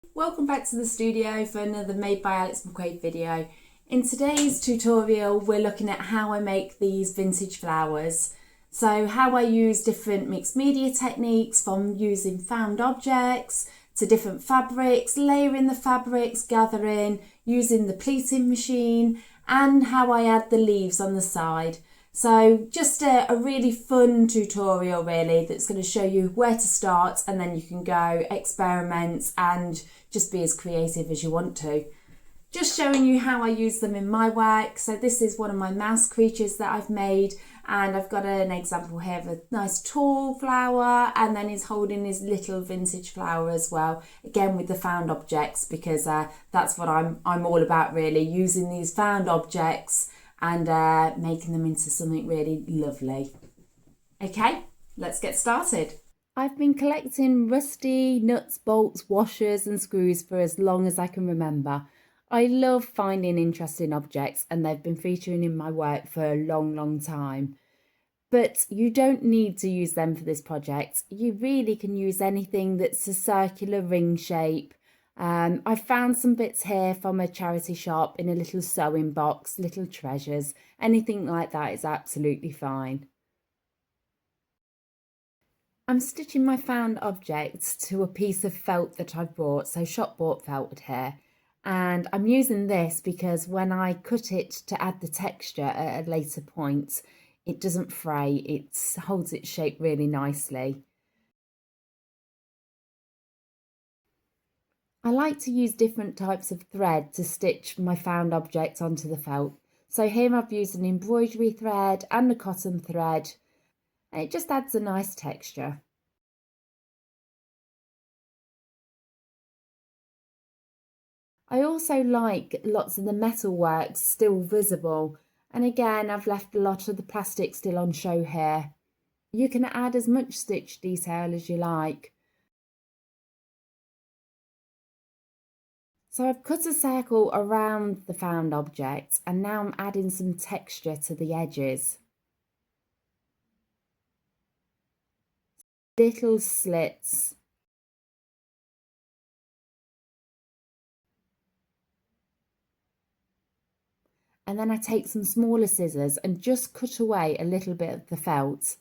Welcome back to the studio for another Made by Alex McQuade video. In today's tutorial we're looking at how I make these vintage flowers. So how I use different mixed media techniques, from using found objects to different fabrics, layering the fabrics, gathering, using the pleating machine, and how I add the leaves on the side. So just a really fun tutorial really, that's going to show you where to start, and then you can go experiment and just be as creative as you want to. Just showing you how I use them in my work. So this is one of my mouse creatures that I've made, and I've got an example here of a nice tall flower, and then he's holding his little vintage flower as well, again with the found objects, because that's what I'm all about really, using these found objects and making them into something really lovely. Okay, let's get started. I've been collecting rusty nuts, bolts, washers and screws for as long as I can remember. I love finding interesting objects, and they've been featuring in my work for a long time. But you don't need to use them for this project. You really can use anything that's a circular ring shape. I found some bits here from a charity shop in a little sewing box, little treasures. Anything like that is absolutely fine. I'm stitching my found objects to a piece of felt that I've bought, so shop bought felt here. And I'm using this because when I cut it to add the texture at a later point, it doesn't fray, it holds its shape really nicely. I like to use different types of thread to stitch my found object onto the felt. So here I've used an embroidery thread and a cotton thread, and it just adds a nice texture. I also like lots of the metalwork still visible, and again I've left a lot of the plastic still on show here. You can add as much stitch detail as you like. So I've cut a circle around the found object, and now I'm adding some texture to the edges. Little slits. And then I take some smaller scissors and just cut away a little bit of the felt.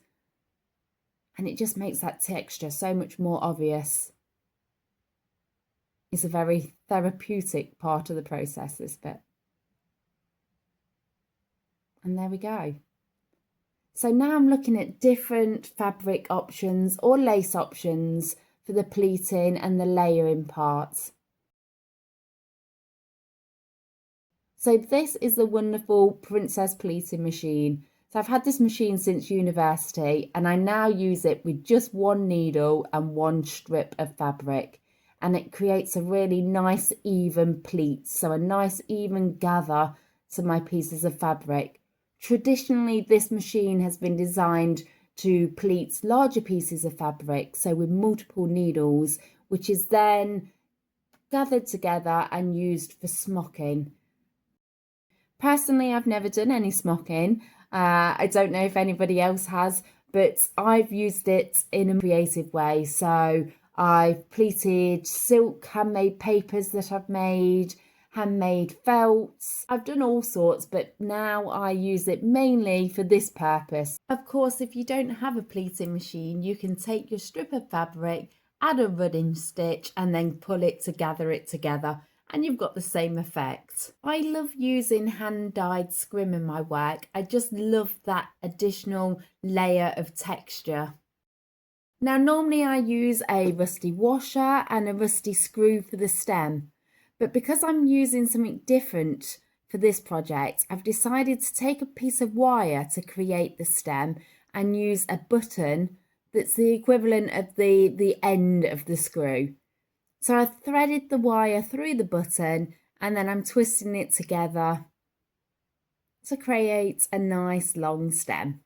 And it just makes that texture so much more obvious. It's a very therapeutic part of the process, this bit. And there we go. So now I'm looking at different fabric options or lace options for the pleating and the layering parts. So this is the wonderful Princess Pleater machine. So I've had this machine since university, and I now use it with just one needle and one strip of fabric, and it creates a really nice even pleat, so a nice even gather to my pieces of fabric. Traditionally, this machine has been designed to pleat larger pieces of fabric, so with multiple needles, which is then gathered together and used for smocking. Personally, I've never done any smocking. I don't know if anybody else has, but I've used it in a creative way. So I've pleated silk, handmade papers that I've made, handmade felts. I've done all sorts, but now I use it mainly for this purpose. Of course, if you don't have a pleating machine, you can take your strip of fabric, add a running stitch, and then pull it to gather it together, and you've got the same effect. I love using hand-dyed scrim in my work. I just love that additional layer of texture. Now, normally I use a rusty washer and a rusty screw for the stem, but because I'm using something different for this project, I've decided to take a piece of wire to create the stem and use a button that's the equivalent of the end of the screw. So I've threaded the wire through the button, and then I'm twisting it together to create a nice long stem.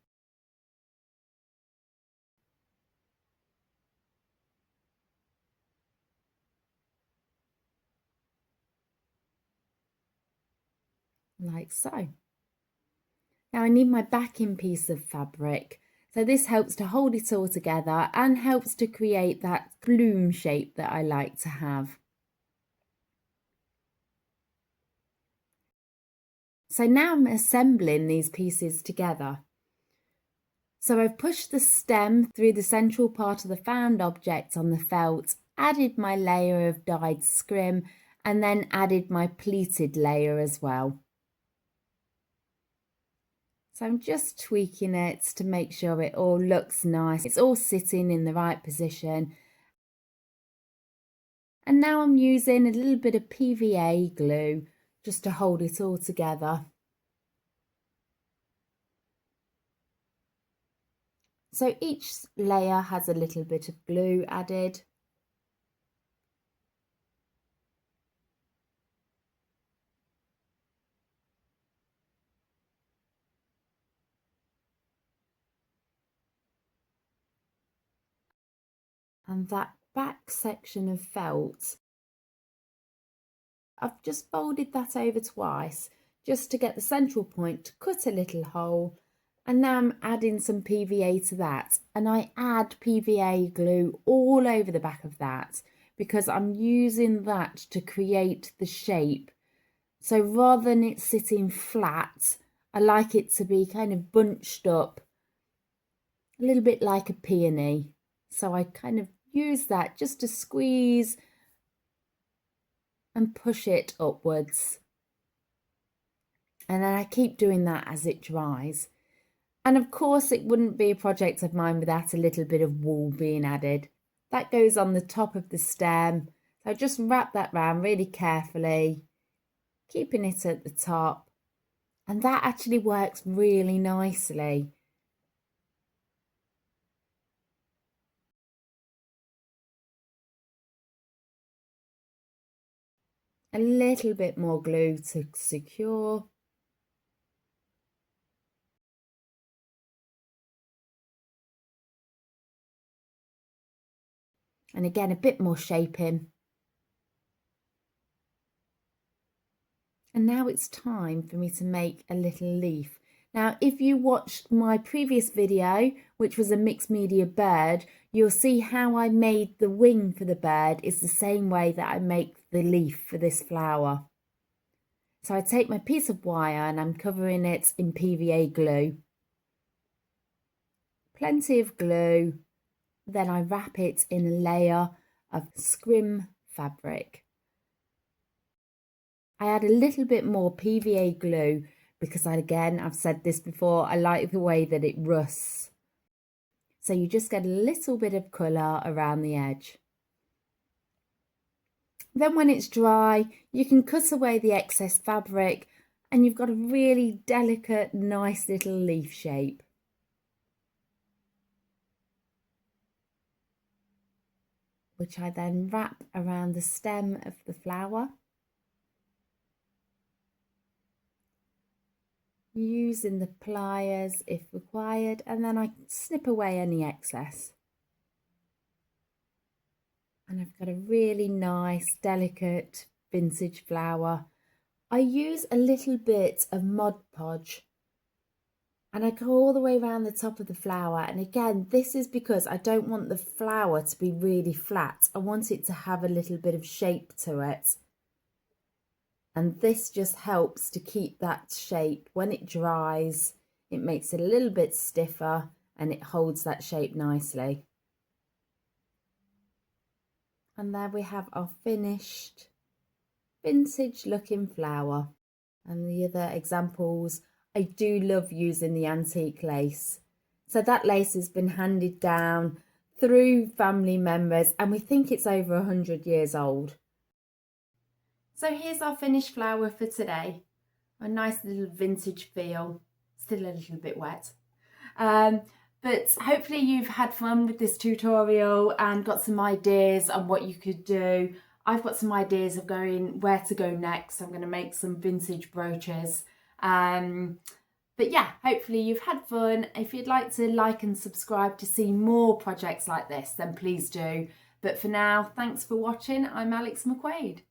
Like so. Now I need my backing piece of fabric. So this helps to hold it all together and helps to create that bloom shape that I like to have. So now I'm assembling these pieces together. So I've pushed the stem through the central part of the found object on the felt, added my layer of dyed scrim, and then added my pleated layer as well. So I'm just tweaking it to make sure it all looks nice. It's all sitting in the right position. And now I'm using a little bit of PVA glue just to hold it all together. So each layer has a little bit of glue added. And that back section of felt, I've just folded that over twice just to get the central point to cut a little hole. And now I'm adding some PVA to that, and I add PVA glue all over the back of that because I'm using that to create the shape. So rather than it sitting flat, I like it to be kind of bunched up, a little bit like a peony. So I kind of use that just to squeeze and push it upwards. And then I keep doing that as it dries. And of course, it wouldn't be a project of mine without a little bit of wool being added. That goes on the top of the stem. So just wrap that round really carefully, keeping it at the top. And that actually works really nicely. A little bit more glue to secure. And again, a bit more shaping. And now it's time for me to make a little leaf. Now, if you watched my previous video, which was a mixed media bird, you'll see how I made the wing for the bird is the same way that I make the leaf for this flower. So I take my piece of wire and I'm covering it in PVA glue. Plenty of glue. Then I wrap it in a layer of scrim fabric. I add a little bit more PVA glue because I've said this before, I like the way that it rusts. So you just get a little bit of colour around the edge. Then when it's dry, you can cut away the excess fabric and you've got a really delicate, nice little leaf shape. Which I then wrap around the stem of the flower. Using the pliers if required, and then I snip away any excess. And I've got a really nice, delicate vintage flower. I use a little bit of Mod Podge and I go all the way around the top of the flower. And again, this is because I don't want the flower to be really flat. I want it to have a little bit of shape to it. And this just helps to keep that shape. When it dries, it makes it a little bit stiffer and it holds that shape nicely. And there we have our finished vintage looking flower. And the other examples, I do love using the antique lace. So that lace has been handed down through family members and we think it's over 100 years old. So here's our finished flower for today. A nice little vintage feel, still a little bit wet. But hopefully you've had fun with this tutorial and got some ideas on what you could do. I've got some ideas of where to go next. I'm going to make some vintage brooches. But yeah, hopefully you've had fun. If you'd like to like and subscribe to see more projects like this, then please do. But for now, thanks for watching. I'm Alex McQuade.